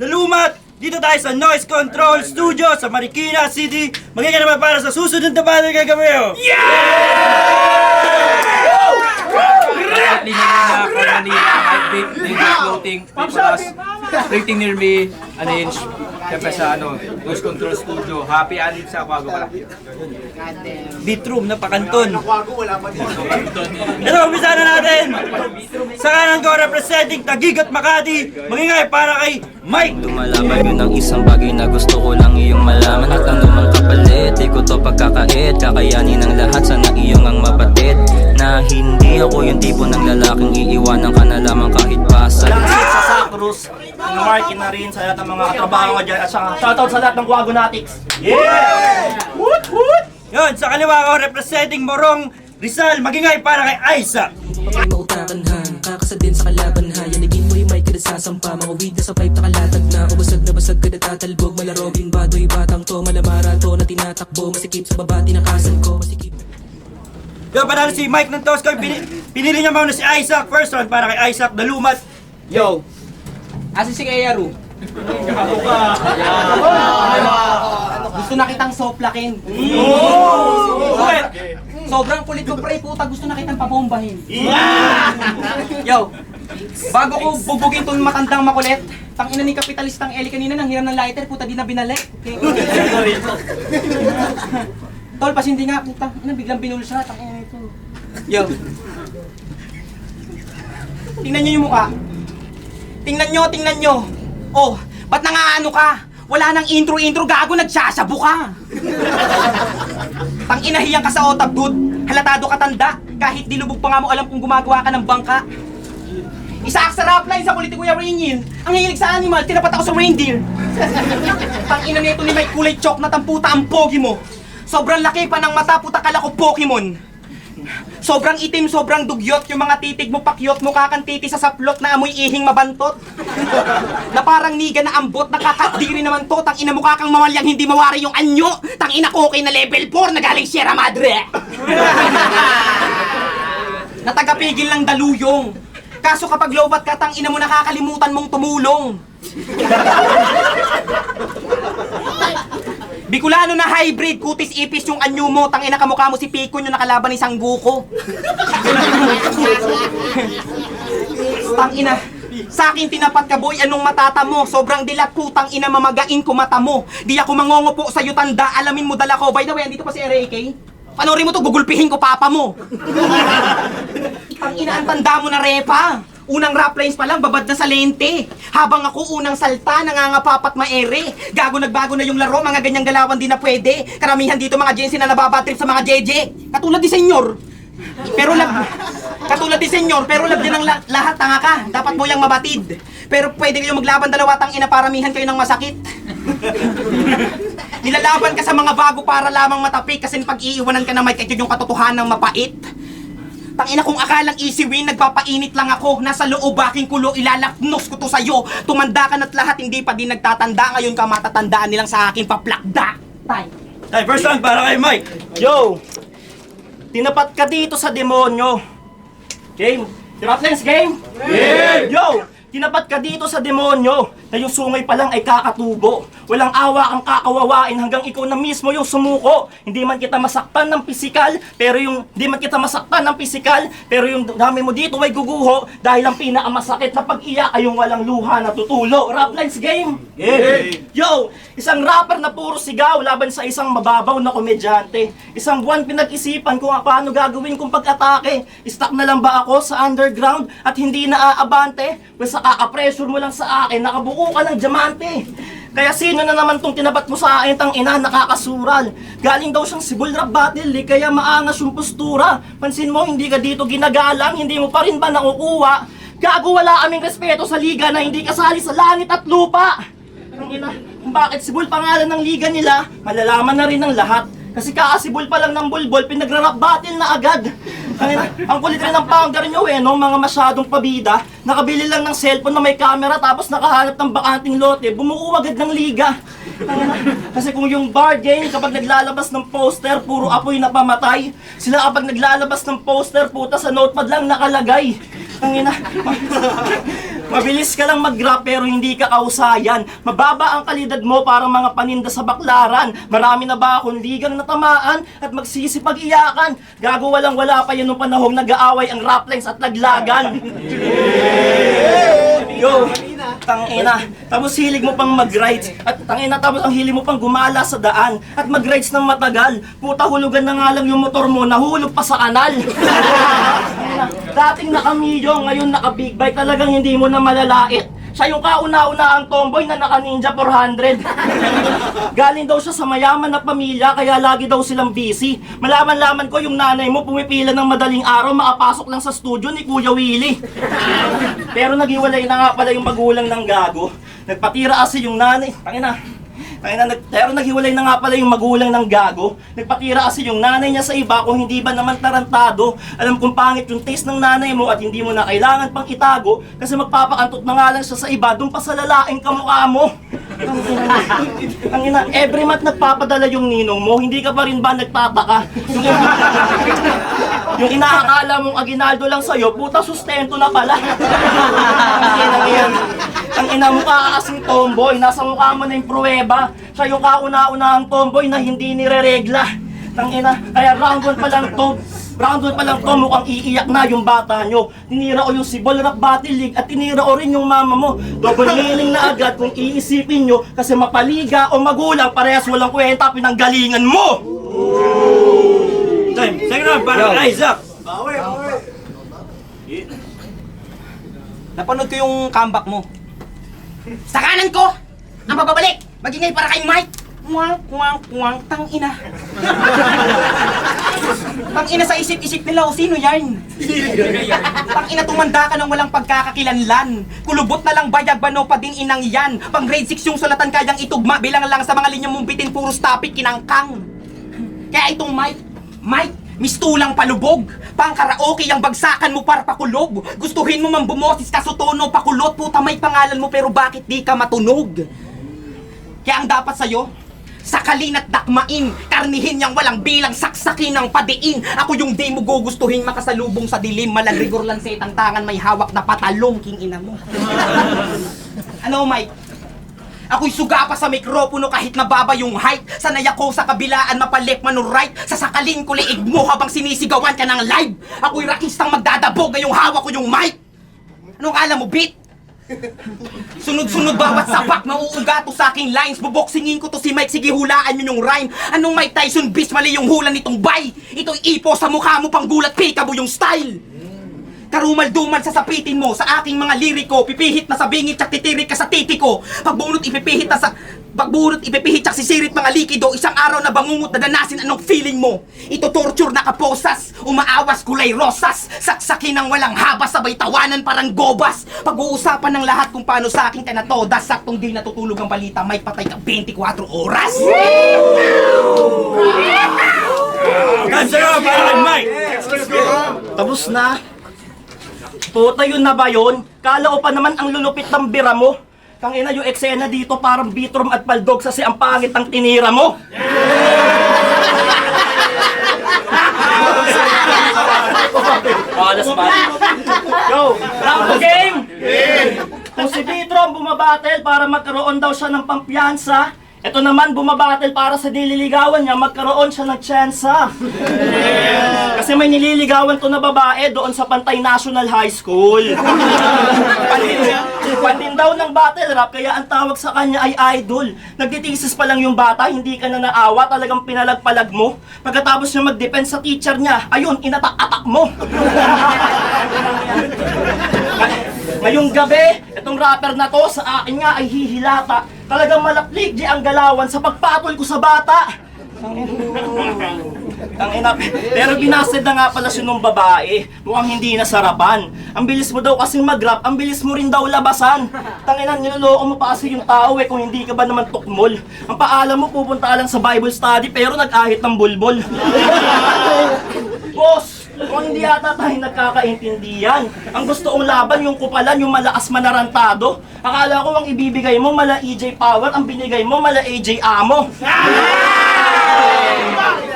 Dalumat! Dito tayo sa Noise Control Studio sa Marikina City. Magiging naman para sa susunod na battle kay Gabriel. Currently Manila, from Manila, Heartbeat, Danger Floating, Papalas, Rating Near Me, Anage, siyempre sa Noise Control Studio. Happy Anib sa Aquago pala. Beatroom na pakanton. Ito, umpisa na natin. Sa kanan ko representing Taguig at Makati. Magingay para kay Mike. Lumalaban yun ang isang bagay na gusto ko lang iyong malaman. At ang lumang kapalit, di ko to pagkakait. Kakayanin ang lahat, sana iyong ang mapatid. Na hindi ako yung tipo ng lalaking iiwanan ka na lamang kahit pasal. Sa Sacruz, Marky na rin sa lahat ng mga katrabaho nga dyan. At saka shoutout sa lahat ng Guagonatics. Yeah! Woot woot! Yun, sa kaliwa ko representing Morong Rizal. Magingay para kay Isaac. Ay mautakan ha, kakasa din sa kalaban ha. Yanigin mo yung mic ka na sasampa. Mga weed na sa pipe nakalatag na. O basag ka na tatalbog. Malarobing badoy batang to. Malamara to na tinatakbo. Masikip sa baba tinakasan ko. Masikip. Yo, panalo si Mike ng Tosco. Pinili niya muna si Isaac. First round para kay Isaac Dalumat. Yo! Asin si Kayaru. Gusto na kitang soplakin. Sobrang kulit ko pre, puta, gusto na kitang pabombahin. Yo! Bago ko bubugin tong matandang makulit, tangina ni kapitalistang Eli kanina nang hiram ng lighter, puta di na binalik. Okay. Tol, pasindi nga, puta. Ano, biglang binul siya, tangina nito. Yo! Tingnan nyo yung mukha. Tingnan nyo. Oh, ba't nangaano ka? Wala nang intro, gago, nagsasabo ka. Tang-inahiyang ka sa otab, dude. Halatado ka tanda. Kahit dilubog pa nga mo alam kung gumagawa ka ng bangka. Isa sa rap line sa kulit ni Kuya Rainiel. Ang hilig sa animal, tinapat ako sa reindeer. Tang-ina nito ni may kulay chok na tamputa ang pogi mo. Sobrang laki pa ng mata, puta kala ko Pokemon. Sobrang itim, sobrang dugyot. Yung mga titig mo pakyot, mukha kang titi sa saplot na amoy ihing mabantot. Na parang niga na ambot, nakakadiri naman to. Tangina mukha kang mamalyang hindi mawari yung anyo. Tangina ko okay na level 4 na galing Sierra Madre. Natagapigil lang daluyong. Kaso kapag lowbat ka, tangina mo nakakalimutan mong tumulong. Bicolano na hybrid, kutis ipis yung anyo mo. Tangina kamukha mo si Pikon yung nakalaban ni Sangguko. Tangina, sa akin tinapat ka boy, anong matata mo? Sobrang dilat putang ina mamagain ko mata mo. Di ako mangongopo sa'yo tanda, alamin mo dala ko. By the way, andito pa si RAK. Panoorin mo to, gugulpihin ko papa mo. Tangina, ang tanda mo na repa. Unang rap lines pa lang, babad na sa lente. Habang ako unang salta, nangangapapat maere. Gago nagbago na yung laro, mga ganyang galawan di na pwede. Karamihan dito mga Jensi na nababatrip sa mga JJ. Katulad ni Senyor. Pero katulad ni Senyor, pero lab din ang lahat, tanga ka. Dapat mo yang mabatid. Pero pwede kayong maglaban dalawa, tangina, paramihan kayo ng masakit. Nilalaban ka sa mga bago para lamang matapik. Kasi pag iiwanan ka na may kayo yung katotohanan ng mapait. Tangina kung akalang easy win, nagpapainit lang ako. Nasa loob aking kulo, ilalaknos ko to sa'yo. Tumanda ka na't lahat, hindi pa din nagtatanda. Ngayon ka matatandaan nilang sa akin paplakda. Tay. Ay, first round para kay Mike. Yo! Tinapat ka dito sa demonyo. Game. Raplens game? Yeah! Yo! Tinapat ka dito sa demonyo na yung sungay pa lang ay kakatubo. Walang awa kang kakawawain hanggang ikaw na mismo yung sumuko. Hindi man kita masaktan ng pisikal, pero yung dami mo dito ay guguho dahil ang pinakamasakit na pag-iyak ay yung walang luha na tutulo. Rap lines game? Yeah. Yo! Isang rapper na puro sigaw laban sa isang mababaw na komedyante. Isang buwan pinag-isipan kung paano gagawin kong pag-atake. Stuck na lang ba ako sa underground at hindi na aabante? Basta kaka-pressure mo lang sa akin, nakabuko ka ng diamante. Kaya sino na naman tong tinabat mo sa akin, tang ina, nakakasural. Galing daw siyang Sibol Rap Battle, kaya maangas yung postura. Pansin mo, hindi ka dito ginagalang, hindi mo pa rin ba nakukuha? Gago, wala kaming respeto sa liga na hindi kasali sa langit at lupa. Ang ina, kung bakit Sibol pangalan ng liga nila, malalaman na rin ng lahat. Kasi kakasibol pa lang ng bulbol, pinagra-rap battle na agad. Ang kulit rin ng founder nyo no? Mga masyadong pabida. Nakabili lang ng cellphone na may camera tapos nakahanap ng bakanting lote, bumuo agad ng liga. Kasi kung yung bar game, kapag naglalabas ng poster, puro apoy na pamatay. Sila kapag naglalabas ng poster, puta sa notepad lang nakalagay. Mabilis ka lang mag-rap pero hindi ka kausayan. Mababa ang kalidad mo para mga paninda sa baklaran. Marami na ba akong ligang natamaan at magsisipag-iyakan? Gago walang wala pa yun nung panahong nag-aaway ang raplines at laglagan. Yo, tangina. Tapos hilig mo pang mag-rides. At tangina, tapos ang hilig mo pang gumala sa daan. At mag-rides ng matagal. Puta, hulugan na nga lang yung motor mo, nahulog pa sa kanal. Dating naka-Mio, ngayon naka-big bike, talagang hindi mo na malalait. Siya yung kauna-una ang tomboy na naka-Ninja 400. Galing daw siya sa mayaman na pamilya, kaya lagi daw silang busy. Malaman-laman ko yung nanay mo pumipila ng madaling araw, makapasok lang sa studio ni Kuya Willie. Pero naghiwalay na nga pala yung magulang ng gago. Nagpatira kasi yung nanay. Pero naghiwalay na nga pala yung magulang ng gago. Nagpatira kasi yung nanay niya sa iba kung hindi ba naman tarantado. Alam kong pangit yung taste ng nanay mo at hindi mo na kailangan pang itago kasi magpapakantot na nga lang siya sa iba doon pa sa lalaking kamukha mo. Ang ina, every month nagpapadala yung ninong mo, hindi ka pa rin ba nagtataka? Yung inaakala mong aginaldo lang sa'yo, puta sustento na pala. Ang ina mo ka kasing tomboy, nasa mukha mo na yung pruweba. Siya yung kauna-unahang tomboy na hindi nireregla. Ang ina, kaya round 1 pa lang to, mukhang iiyak na yung bata nyo. Tinira ko yung Sibol Rap Battle League at tinira ko rin yung mama mo. Double meaning na agad kung iisipin nyo kasi mapaliga o magulang, parehas walang kwenta, pinanggalingan mo! Time, second round, para rise up. Napanood ko yung comeback mo. Sa kanan ko, ang pababalik, magingay para kay Mike. Kuwang, tangina. Tangina sa isip-isip nila o sino yan? Tangina tumanda ka nang walang pagkakakilanlan. Kulubot na lang bayag bano pa din inang yan. Pang grade 6 yung sulatan kayang itugma, bilang lang sa mga linyang mong bitin puro topic kinangkang. Kaya itong Mike, mistulang palubog. Pang karaoke ang bagsakan mo para pakulog. Gustuhin mo man bumosis ka sutono pakulot. Puta may pangalan mo pero bakit di ka matunog? Kaya ang dapat sa'yo, sakalin at dakmain, karnihin yang walang bilang, saksakin ng padiin. Ako yung di mo gugustuhin makasalubong sa dilim. Malagrigor lang sa itang tangan, may hawak na patalong, king ina mo. Ano Mike? Ako'y suga pa sa mikropono kahit nababa yung height. Sanay ako sa kabilaan mapalik man o right. Sasakalin ko liig mo habang sinisigawan ka ng live. Ako'y rakistang magdadabog ngayong hawak ko yung mic. Anong alam mo, beat? Sunod-sunod bawat sapak, mauugato sa aking lines. Buboksingin ko to si Mike, sige hulaan yun yung rhyme. Anong Mike Tyson beast, mali yung hula nitong bay. Ito'y ipo sa mukha mo, panggulat peekaboo yung style. Karumal-dumal sa sapitin mo sa aking mga liriko. Pipihit na sa bingit tsak titirik ka sa titi ko. Pagbunot ipipihit tsak sisirit mga likido. Isang araw na bangungot na danasin anong feeling mo. Ito torture na kaposas, umaawas kulay rosas. Saksakin ng walang habas, sabay tawanan parang gobas. Pag-uusapan ng lahat kung paano sa akin ka na to. Saktong di natutulog ang balita, may patay ka 24 oras. Time, second round, para kay Mike. Tapos na. Puta yun na ba yun? Kala ko pa naman ang lulupit ng bira mo. Tangina yung eksena dito parang Bitrom at Paldog kasi ang pangit ang tinira mo. Yo, round the game! Kung si Bitrom bumabattle para magkaroon daw siya ng pampiyansa, ito naman bumabattle para sa nililigawan niya, magkaroon siya ng tsansa. Kasi may nililigawan to na babae doon sa Pantay National High School. Pandin daw ng battle rap, kaya ang tawag sa kanya ay idol. Nagtitisis pa lang yung bata, hindi ka na naawa, talagang pinalag-palag mo. Pagkatapos niya mag-defense sa teacher niya, ayun, inatak-atak mo. Ngayong gabi, itong rapper na to sa akin nga ay hihilata. Talagang malaplig di ang galawan sa pagpatol ko sa bata. Tangina. Pero binasted na nga pala siya nung babae. Mukhang hindi nasarapan. Ang bilis mo daw kasing mag-rap, ang bilis mo rin daw labasan. Tangina, niloloko mo pa kasi yung tao kung hindi ka ba naman tukmol. Ang paalam mo pupunta lang sa Bible study pero nag-ahit ng bulbol. Boss! Kung hindi yata tayo nagkakaintindihan. Ang gusto kong laban yung kupalan, yung malakas manarantado. Akala ko ang ibibigay mo mala EJ Power, ang binigay mo mala AJ Amo.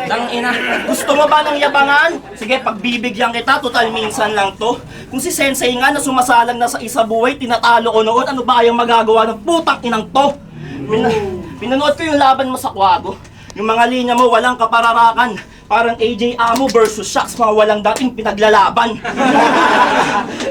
Tangina, gusto mo ba ng yabangan? Sige, pagbibigyan kita, total minsan lang to. Kung si Sensei nga na sumasalang na sa isa buhay, tinatalo ko noon, ano ba kayang magagawa ng putang inang to? Pinanood ko yung laban mo sa Quago. Yung mga linya mo walang kapararakan. Parang AJ Amo versus Shax, mga walang dating pinaglalaban.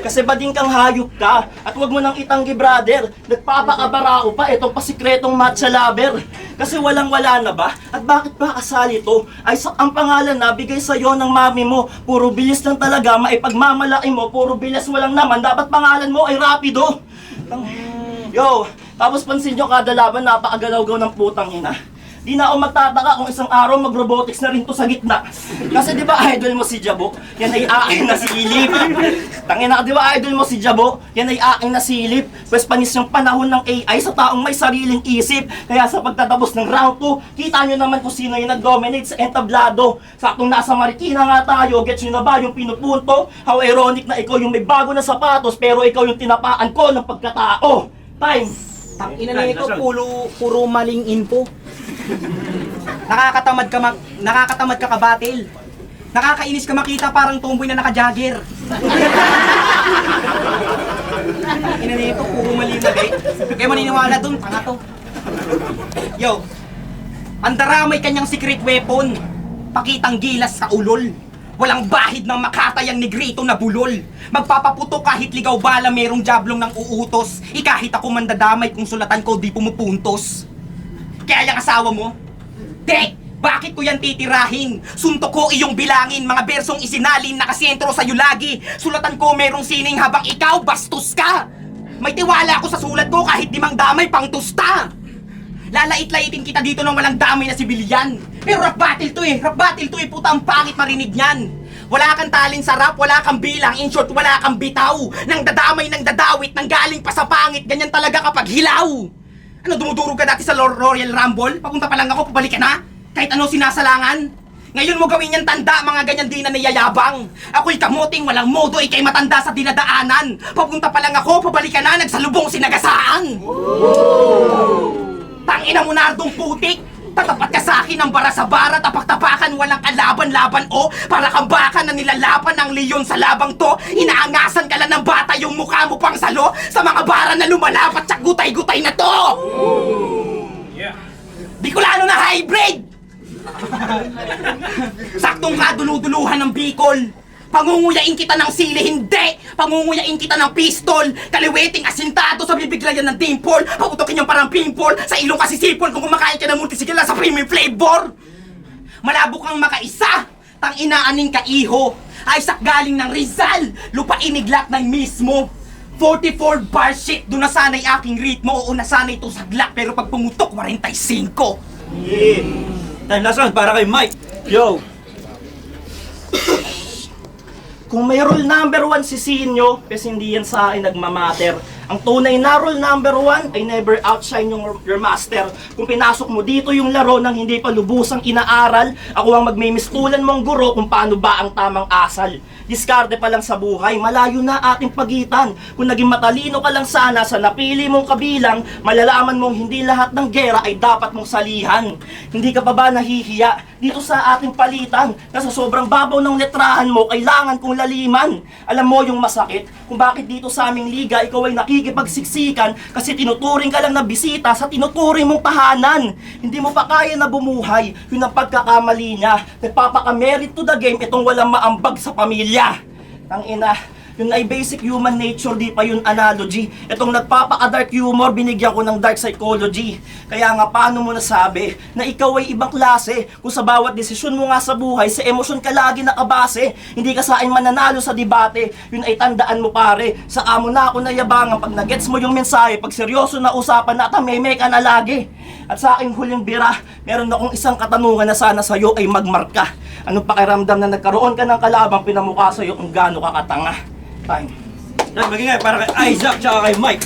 Kasi bading kang hayop ka. At wag mo nang itanggi, brother. Nagpapakabarao pa itong pasikretong matcha lover. Kasi walang-wala na ba? At bakit ba kasali to? Ay ang pangalan na bigay sa'yo ng mami mo. Puro bilis lang talaga, maipagmamalaki mo. Puro bilis walang naman. Dapat pangalan mo ay Rapido. Yo, tapos pansin nyo kada laban, napakagalaw-gaw ng putang ina. Di na ako magtataka kung isang araw mag-robotics na rin to sa gitna. Kasi di ba idol mo si Jabo? Yan ay aking nasilip. Tangina, di ba idol mo si Jabo? Yan ay aking nasilip. Pwes panis yung panahon ng AI sa taong may sariling isip. Kaya sa pagtatapos ng round 2, kita nyo naman kung sino yung nag-dominate sa entablado. Saktong nasa Marikina nga tayo, gets nyo na ba yung pinupunto? How ironic na ikaw yung may bago na sapatos, pero ikaw yung tinapaan ko ng pagkatao. Time! Tangina na ito, puro maling info. Nakakatamad ka ka-battle. Nakakainis ka makita parang tomboy na naka-jagger. Tangina na ito, puro mali-mali. Kaya maniniwala dun, tanga to. Yo, ang dara may kanyang secret weapon. Pakitang gilas sa ulol. Walang bahid ng makatay ang negrito na bulol. Magpapaputo kahit ligaw bala merong jablong ng uutos. Kahit ako mandadamay kung sulatan ko di pumupuntos. Kaya yung asawa mo? Dek! Bakit ko yan titirahin? Suntok ko iyong bilangin. Mga bersong isinalin nakasentro sa'yo lagi. Sulatan ko merong sining habang ikaw bastos ka. May tiwala ako sa sulat ko kahit di mang damay pang tusta. Lalait-laitin kita dito ng walang damay na sibilyan. Pero rap battle to eh. Rap battle to eh. Puta ang pangit marinig niyan. Wala kang talin sa rap, wala kang bilang. In short, wala kang bitaw. Nang dadamay, nang dadawit, nang galing pa sa pangit. Ganyan talaga kapag hilaw. Ano, dumudurog ka dati sa Royal Rumble? Papunta pa lang ako, pabalik ka na? Kahit ano sinasalangan? Ngayon mo gawin yan tanda, mga ganyan di na niyayabang. Ako'y kamuting, walang modo, ikay matanda sa dinadaanan. Papunta pa lang ako, pabalik ka na, nagsalubong sinagasaan. Tangina mo nardong putik! Tatapat ka sa akin ng bara sa bara, tapak-tapakan, walang kalaban-laban o para kang baka na nilalaban ng leon sa labang to. Inaangasan ka lang ng bata, yung mukha mo pang salo sa mga bara na lumalapat sa gutay-gutay na to! Bicolano na hybrid! Saktong kaduluduluhan ng Bicol. Pangunguyain kita ng sili, hindi! Pangunguyain kita ng pistol. Kaliweting asintado sa bibiglayan ng dimple. Pautokin yung parang pimple. Sa ilong kasi sipol kung kumakain ka ng multisigila sa premium flavor. Malabo kang makaisa. Tang-inaaning ka iho. Isaac galing ng Rizal. Lupa iniglak ng mismo. 44 bar shit. Doon nasanay aking ritmo. Oo, nasanay to saglak. Pero pag pumutok, 45. Time last round para kay Mike. Yo! Kung may rule number 1 si Sinyo, kasi hindi yan sa akin nagmamatter. Ang tunay na rule number 1 ay never outshine your master. Kung pinasok mo dito yung laro nang hindi pa lubusang inaaral, ako ang magmimistulan mong guro kung paano ba ang tamang asal. Diskarte pa lang sa buhay, malayo na ating pagitan. Kung naging matalino ka lang sana sa napili mong kabilang, malalaman mong hindi lahat ng gera ay dapat mong salihan. Hindi ka pa ba nahihiya dito sa ating palitan na sa sobrang babaw ng letrahan mo, kailangan kong laliman. Alam mo yung masakit kung bakit dito sa aming liga ikaw ay nakikipagsiksikan kasi tinuturing ka lang na bisita sa tinuturing mong tahanan. Hindi mo pa kaya na bumuhay, yun ang pagkakamali niya. Nagpapaka-merit to the game itong walang maambag sa pamilya. Tangina, yun ay basic human nature, di pa yun analogy. Itong nagpapaka-dark humor, binigyan ko ng dark psychology. Kaya nga, paano mo nasabi na ikaw ay ibang klase kung sa bawat desisyon mo nga sa buhay, sa emosyon ka lagi nakabase. Hindi ka sa akin mananalo sa debate, yun ay tandaan mo pare. Sa amo na ako nayabangan pag nagets mo yung mensahe, pag seryoso na usapan na tameme ka na lagi. At sa aking huling bira, meron akong isang katanungan na sana sa'yo ay magmarka. Anong pakiramdam na nagkaroon ka ng kalabang pinamukha sa'yo kung gaano ka katanga? Time. Time magingay para kay Isaac tsaka kay Mike.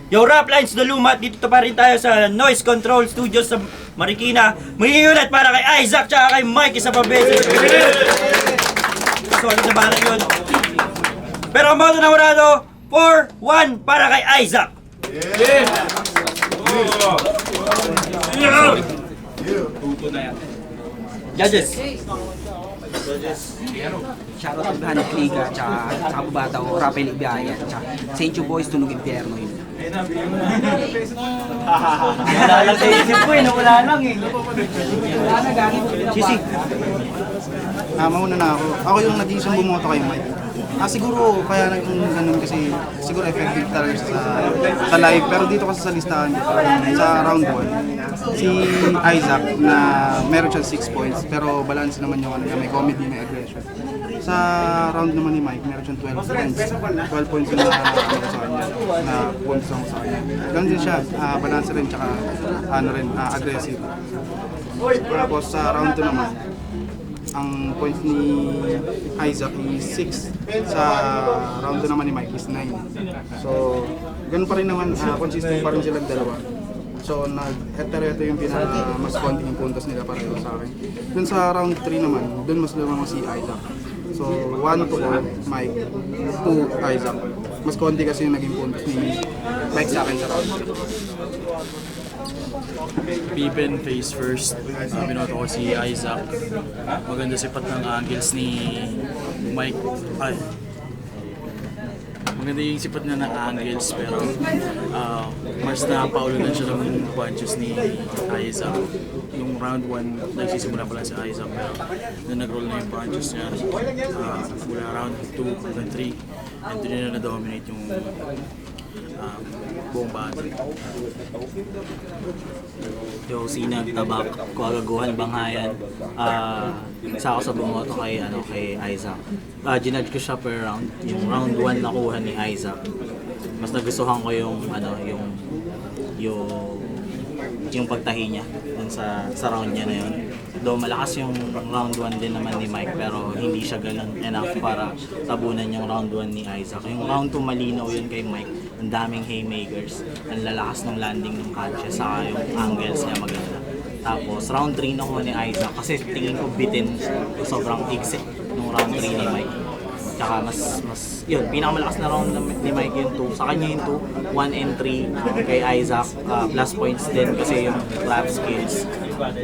Yo, Rap Lines na luma, dito pa rin tayo sa Noise Control Studios sa Marikina. Magiging ulit para kay Isaac tsaka kay Mike, isa pa beses. So, ano sa bala yun? Pero ang mga namurado, 4-1 para kay Isaac. Judges. Shoutout to Hanap Liga, tsaka Bubata o Rafael Ibiaya, tsaka Saint Chu Boys, Tunog Impyerno yun. Wala lang sa isip ko eh, wala lang eh. Sisi. Mauna na ako. Ako yung nag-iisang bumoto kay Mike. Siguro kaya na yung ganun kasi siguro effective talaga siya sa live. Pero dito kasi sa listahan sa round 1, si Isaac na meron siya 6 points pero balance naman yung ano niya, may comedy, may aggression. Sa round naman ni Mike, meron siyang 12 points. 12 points yung ano sa kanya, na points lang sa kanya. Ganun din siya, balance rin tsaka ano rin, aggressive. Tapos sa round 2 naman, ang point ni Isaac is 6. Sa round 2 naman ni Mike is 9. So, ganun pa rin naman, consistent pa rin silang dalawa. So, ito yung mas konting puntos nila pareho sa akin. Dun sa round 3 naman, dun mas lumang si Isaac. So, 1 to Mike, 2 Isaac. Mas konti kasi yung naging puntos ni Mike sa akin sa round 3. Pippen face first, binoto ko si Isaac. Maganda sipat ng angles ni Mike. Maganda yung sipat na ng angles pero mas napaulunan siya ng punches ni Isaac. Yung round 1, nagsisimula pa lang si Isaac pero nung nag-roll na yung punches niya mula round 2 hanggang 3 and doon na na-dominate yung buong battle. Yung sinag, tabak, kuagaguhan, banghayan. Isa ako sa bumoto kay Isaac. Ginudge ko siya per round. Yung round 1 nakuha ni Isaac. Mas nagustuhan ko yung pagtahi niya dun sa round niya na yun. Though malakas yung round 1 din naman ni Mike pero hindi siya ganun enough para tabunan yung round 1 ni Isaac. Yung round 2 malinaw yun kay Mike. Ang daming haymakers, ang lalakas ng landing ng punches, saka yung angles niya maganda. Tapos round 3 nakuha ni Isaac kasi tingin ko bitin sobrang exit nung round 3 ni Mike. Tsaka mas yun, pinakamalakas na round ni Mike yung 2. Sa kanya yung 2, 1 and 3 kay Isaac, plus points din kasi yung clap skills.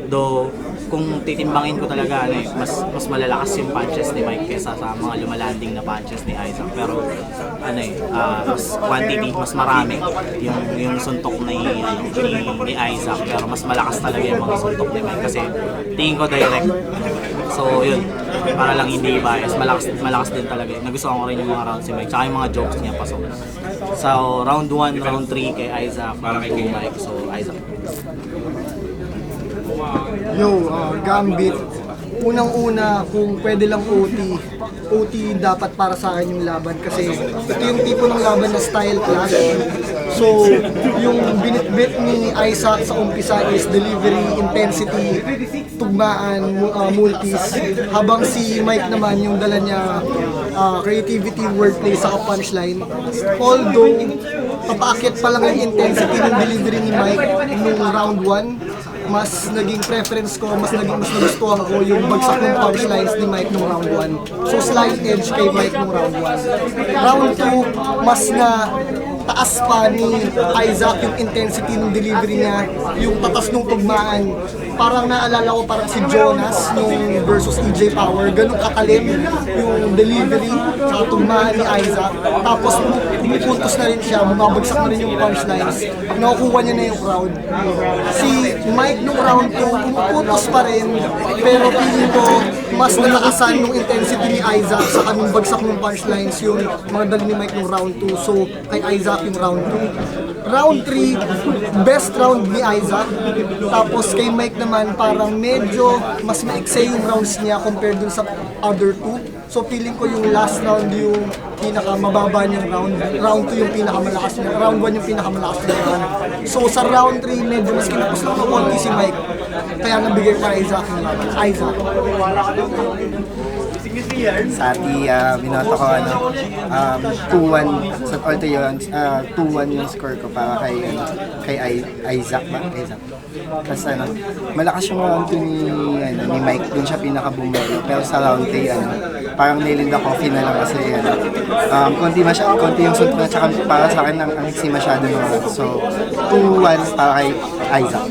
Though, kung titimbangin ko talaga, mas malalakas yung punches ni Mike kaysa sa mga lumalanding na punches ni Isaac. Pero, mas quantity, mas marami yung suntok ni Isaac. Pero mas malakas talaga yung mga suntok ni Mike kasi tingin ko direct. So, yun. Para lang hindi bias, malakas din talaga. Nagustuhan ko rin yung mga rounds ni Mike. Tsaka yung mga jokes niya pasok. So, round 1, round 3 kay Isaac, round 2 Mike. So, Isaac. Yo, Gambit. Unang-una, kung pwede lang OT dapat para sa akin yung laban kasi ito yung tipo ng laban na style clash. So, yung binitbit ni Isaac sa umpisa is delivery, intensity, tugmaan, multis. Habang si Mike naman, yung dala niya creativity, wordplay, saka punchline. Although, papaakit pa lang yung intensity ng delivery ni Mike nung round 1, mas naging preference ko, mas nagustuhan ko yung bagsak ng punchlines ni Mike nung round 1. So slight edge kay Mike nung round 1. Round 2, mas na taas pa ni Isaac yung intensity ng delivery niya, yung tatas ng tugmaan. Parang naalala ko parang si Jonas nung versus EJ Power, ganun katalim yung delivery sa tugmaan ni Isaac. Tapos pumupuntos na rin siya, bumabagsak na rin yung punchlines, nakukuha niya na yung crowd. Si Mike nung round 2, pumupuntos pa rin, pero feeling ko mas natakasan yung intensity ni Isaac sa kanong bagsak ng punchlines yung mga dali ni Mike nung round 2. So kay Isaac yung round 2. Round 3, best round ni Isaac. Tapos kay Mike naman parang medyo mas maikse yung rounds niya compared dun sa other 2. So feeling ko yung last round yung pinakamababa niyang round. Round 2 yung pinakamalakas niya. Round 1 yung pinakamalakas niya round. So sa round 3, medyo mas kinapos lang ng konti si Mike. Kaya nabigay pa Isaac yung laban. Isaac. Sa ati, binoto ko 2-1 sa all to yun, 2-1 yung score ko para kay Isaac ba? Isaac. Kasi malakas yung round 2 ni Mike, dun siya pinaka-bumero. Pero sa round 3, parang nilinda coffee na lang kasi konti yung sunod na, tsaka para sa akin ang iksi masyado ng round. So, 2-1 para kay Isaac.